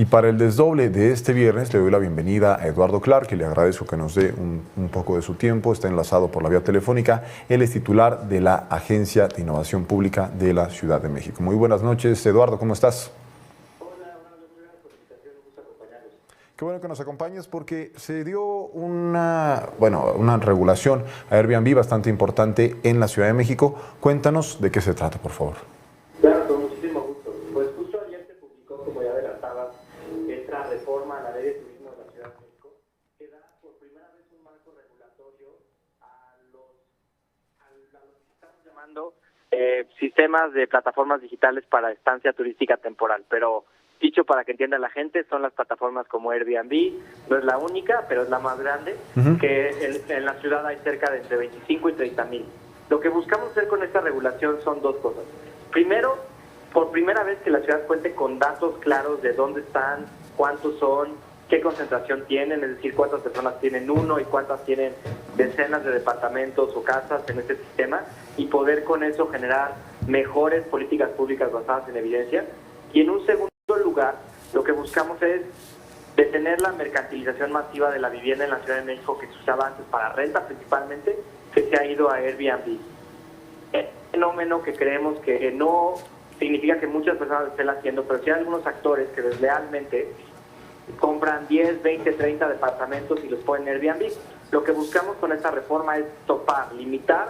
Y para el desdoble de este viernes le doy la bienvenida a Eduardo Clark, que le agradezco que nos dé un poco de su tiempo. Está enlazado por la vía telefónica. Él es titular de la Agencia de Innovación Pública de la Ciudad de México. Muy buenas noches, Eduardo, ¿cómo estás? Qué bueno que nos acompañes porque se dio una regulación a Airbnb bastante importante en la Ciudad de México. Cuéntanos de qué se trata, por favor. Claro, con muchísimo gusto. Pues justo ayer se publicó, como ya adelantabas, esta reforma a la Ley de Turismo de la Ciudad de México, que da por primera vez un marco regulatorio a los que estamos llamando sistemas de plataformas digitales para estancia turística temporal. Pero dicho para que entienda la gente, son las plataformas como Airbnb, no es la única, pero es la más grande, que en la ciudad hay cerca de entre 25 y 30 mil. Lo que buscamos hacer con esta regulación son dos cosas. Primero, por primera vez que la ciudad cuente con datos claros de dónde están, cuántos son, qué concentración tienen, es decir, cuántas personas tienen uno y cuántas tienen decenas de departamentos o casas en este sistema, y poder con eso generar mejores políticas públicas basadas en evidencia. Y en un segundo lugar, lo que buscamos es detener la mercantilización masiva de la vivienda en la Ciudad de México, que se usaba antes para renta principalmente, que se ha ido a Airbnb. Es un fenómeno que creemos que no significa que muchas personas lo estén haciendo, pero sí hay algunos actores que deslealmente compran 10, 20, 30 departamentos y los ponen en Airbnb. Lo que buscamos con esta reforma es topar, limitar,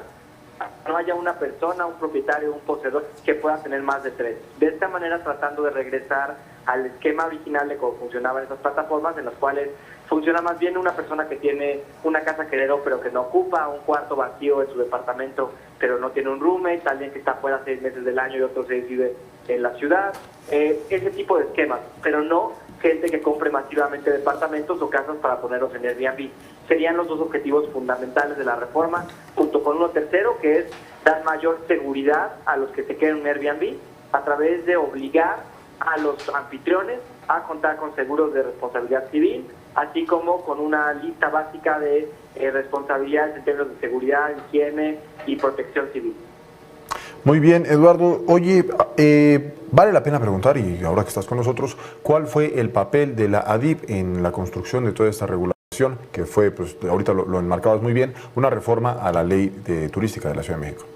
no haya una persona, un propietario, un poseedor que pueda tener más de 3. De esta manera tratando de regresar al esquema original de cómo funcionaban esas plataformas, en las cuales funciona más bien una persona que tiene una casa que heredó pero que no ocupa, un cuarto vacío en su departamento pero no tiene un roommate, alguien que está fuera 6 meses del año y otro 6 vive en la ciudad, ese tipo de esquemas, pero no gente que compre masivamente departamentos o casas para ponerlos en Airbnb. Serían los dos objetivos fundamentales de la reforma, junto con uno tercero, que es dar mayor seguridad a los que se queden en Airbnb a través de obligar a los anfitriones a contar con seguros de responsabilidad civil, así como con una lista básica de responsabilidades en términos de seguridad, higiene y protección civil. Muy bien, Eduardo. Oye, vale la pena preguntar, y ahora que estás con nosotros, ¿cuál fue el papel de la ADIP en la construcción de toda esta regulación, que fue, pues ahorita lo enmarcabas muy bien, una reforma a la ley turística de la Ciudad de México?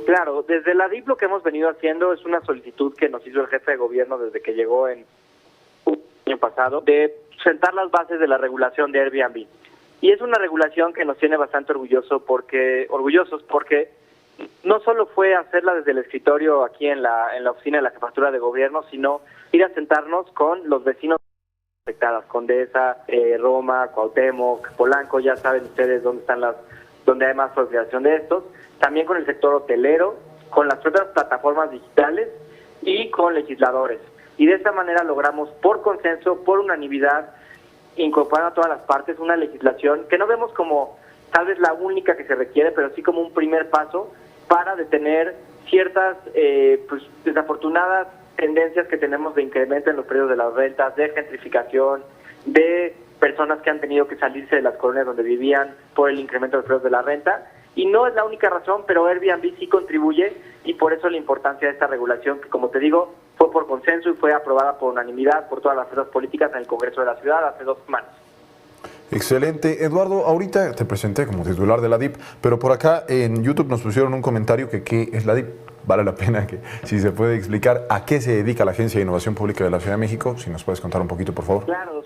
Claro, desde la ADIP lo que hemos venido haciendo es una solicitud que nos hizo el jefe de gobierno desde que llegó en un año pasado, de sentar las bases de la regulación de Airbnb. Y es una regulación que nos tiene bastante orgullosos porque no solo fue hacerla desde el escritorio aquí en la oficina de la Jefatura de Gobierno, sino ir a sentarnos con los vecinos afectadas, Condesa, Roma, Cuauhtémoc, Polanco, ya saben ustedes donde hay más proliferación de estos, también con el sector hotelero, con las otras plataformas digitales y con legisladores. Y de esta manera logramos, por consenso, por unanimidad, incorporar a todas las partes una legislación que no vemos como tal vez la única que se requiere, pero sí como un primer paso para detener ciertas desafortunadas tendencias que tenemos de incremento en los precios de las rentas, de gentrificación, de personas que han tenido que salirse de las colonias donde vivían por el incremento de los precios de la renta. Y no es la única razón, pero Airbnb sí contribuye, y por eso la importancia de esta regulación, que como te digo, fue por consenso y fue aprobada por unanimidad por todas las fuerzas políticas en el Congreso de la Ciudad hace 2 semanas. Excelente. Eduardo, ahorita te presenté como titular de la DIP, pero por acá en YouTube nos pusieron un comentario que qué es la DIP. Vale la pena que, si se puede explicar a qué se dedica la Agencia de Innovación Pública de la Ciudad de México, si nos puedes contar un poquito, por favor. Claro,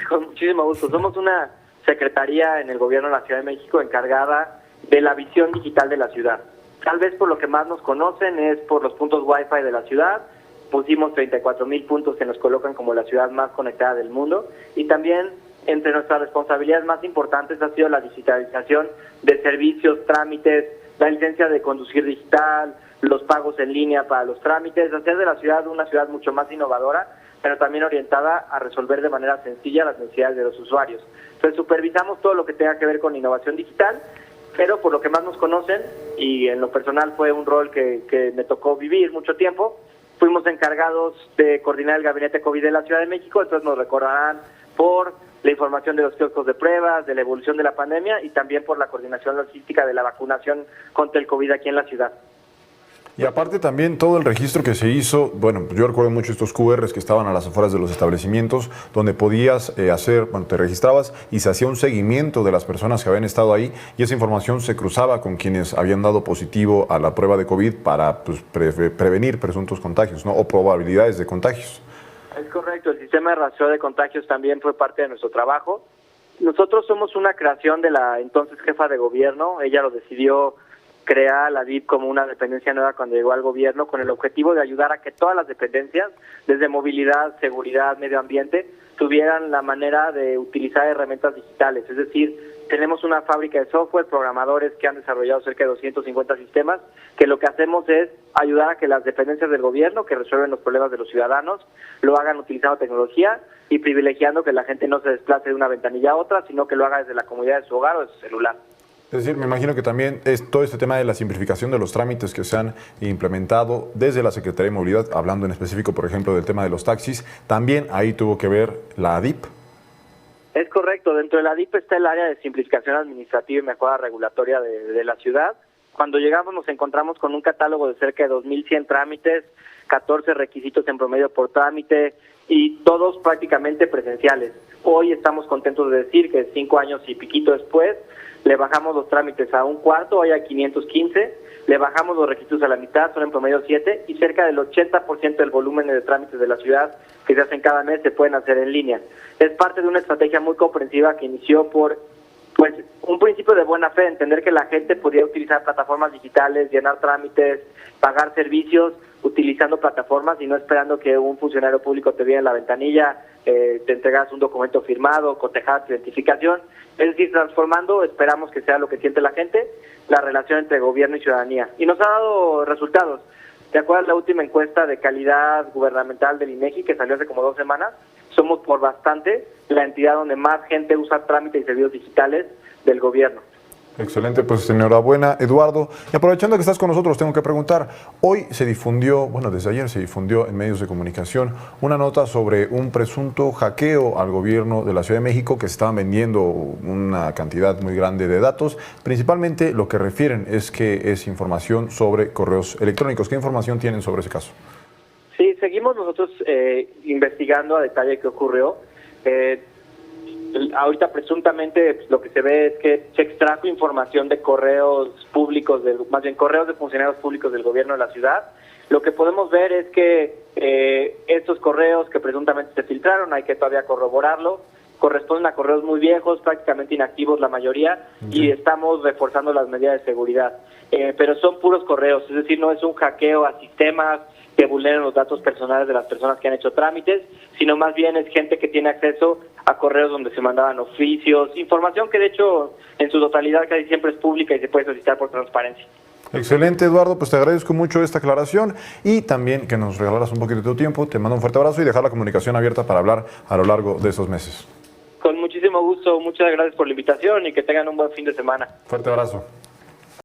con muchísimo gusto. Somos una secretaría en el Gobierno de la Ciudad de México encargada de la visión digital de la ciudad. Tal vez por lo que más nos conocen es por los puntos Wi-Fi de la ciudad. Pusimos 34,000 puntos que nos colocan como la ciudad más conectada del mundo, y también entre nuestras responsabilidades más importantes ha sido la digitalización de servicios, trámites, la licencia de conducir digital, los pagos en línea para los trámites, hacer de la ciudad una ciudad mucho más innovadora, pero también orientada a resolver de manera sencilla las necesidades de los usuarios. Entonces supervisamos todo lo que tenga que ver con innovación digital, pero por lo que más nos conocen, y en lo personal fue un rol que me tocó vivir mucho tiempo, fuimos encargados de coordinar el gabinete COVID de la Ciudad de México, entonces nos recordarán por la información de los kioscos de pruebas, de la evolución de la pandemia, y también por la coordinación logística de la vacunación contra el COVID aquí en la ciudad. Y aparte también todo el registro que se hizo, bueno, yo recuerdo mucho estos QRs que estaban a las afueras de los establecimientos, donde podías te registrabas y se hacía un seguimiento de las personas que habían estado ahí y esa información se cruzaba con quienes habían dado positivo a la prueba de COVID para pues, prevenir presuntos contagios, ¿no? O probabilidades de contagios. Es correcto, el sistema de rastreo de contagios también fue parte de nuestro trabajo. Nosotros somos una creación de la entonces jefa de gobierno, ella lo decidió crear la DIP como una dependencia nueva cuando llegó al gobierno, con el objetivo de ayudar a que todas las dependencias, desde movilidad, seguridad, medio ambiente, tuvieran la manera de utilizar herramientas digitales. Es decir, tenemos una fábrica de software, programadores que han desarrollado cerca de 250 sistemas, que lo que hacemos es ayudar a que las dependencias del gobierno, que resuelven los problemas de los ciudadanos, lo hagan utilizando tecnología y privilegiando que la gente no se desplace de una ventanilla a otra, sino que lo haga desde la comodidad de su hogar o de su celular. Es decir, me imagino que también es todo este tema de la simplificación de los trámites que se han implementado desde la Secretaría de Movilidad, hablando en específico, por ejemplo, del tema de los taxis, también ahí tuvo que ver la ADIP. Es correcto, dentro de la DIP está el área de simplificación administrativa y mejora regulatoria de la ciudad. Cuando llegamos nos encontramos con un catálogo de cerca de 2.100 trámites, 14 requisitos en promedio por trámite y todos prácticamente presenciales. Hoy estamos contentos de decir que 5 años y piquito después le bajamos los trámites a un cuarto, hoy a 515, le bajamos los requisitos a la mitad, son en promedio 7 y cerca del 80% del volumen de trámites de la ciudad que se hacen cada mes se pueden hacer en línea. Es parte de una estrategia muy comprensiva que inició por un principio de buena fe, entender que la gente podía utilizar plataformas digitales, llenar trámites, pagar servicios, utilizando plataformas y no esperando que un funcionario público te viera en la ventanilla, te entregas un documento firmado, cotejar tu identificación. Es decir, transformando, esperamos que sea lo que siente la gente, la relación entre gobierno y ciudadanía. Y nos ha dado resultados. ¿Te acuerdas la última encuesta de calidad gubernamental del INEGI que salió hace como 2 semanas? Somos por bastante la entidad donde más gente usa trámites y servicios digitales del gobierno. Excelente, pues enhorabuena, Eduardo. Y aprovechando que estás con nosotros, tengo que preguntar, hoy se difundió, bueno, desde ayer se difundió en medios de comunicación una nota sobre un presunto hackeo al gobierno de la Ciudad de México, que se estaban vendiendo una cantidad muy grande de datos. Principalmente lo que refieren es que es información sobre correos electrónicos. ¿Qué información tienen sobre ese caso? Sí, seguimos nosotros investigando a detalle qué ocurrió. Ahorita presuntamente lo que se ve es que se extrajo información de correos públicos, más bien correos de funcionarios públicos del gobierno de la ciudad. Lo que podemos ver es que estos correos que presuntamente se filtraron, hay que todavía corroborarlo, corresponden a correos muy viejos, prácticamente inactivos la mayoría, y estamos reforzando las medidas de seguridad. Pero son puros correos, es decir, no es un hackeo a sistemas que vulneren los datos personales de las personas que han hecho trámites, sino más bien es gente que tiene acceso a correos donde se mandaban oficios, información que de hecho en su totalidad casi siempre es pública y se puede solicitar por transparencia. Excelente, Eduardo, pues te agradezco mucho esta aclaración y también que nos regalaras un poquito de tu tiempo. Te mando un fuerte abrazo y dejar la comunicación abierta para hablar a lo largo de esos meses. Con muchísimo gusto, muchas gracias por la invitación y que tengan un buen fin de semana. Fuerte abrazo.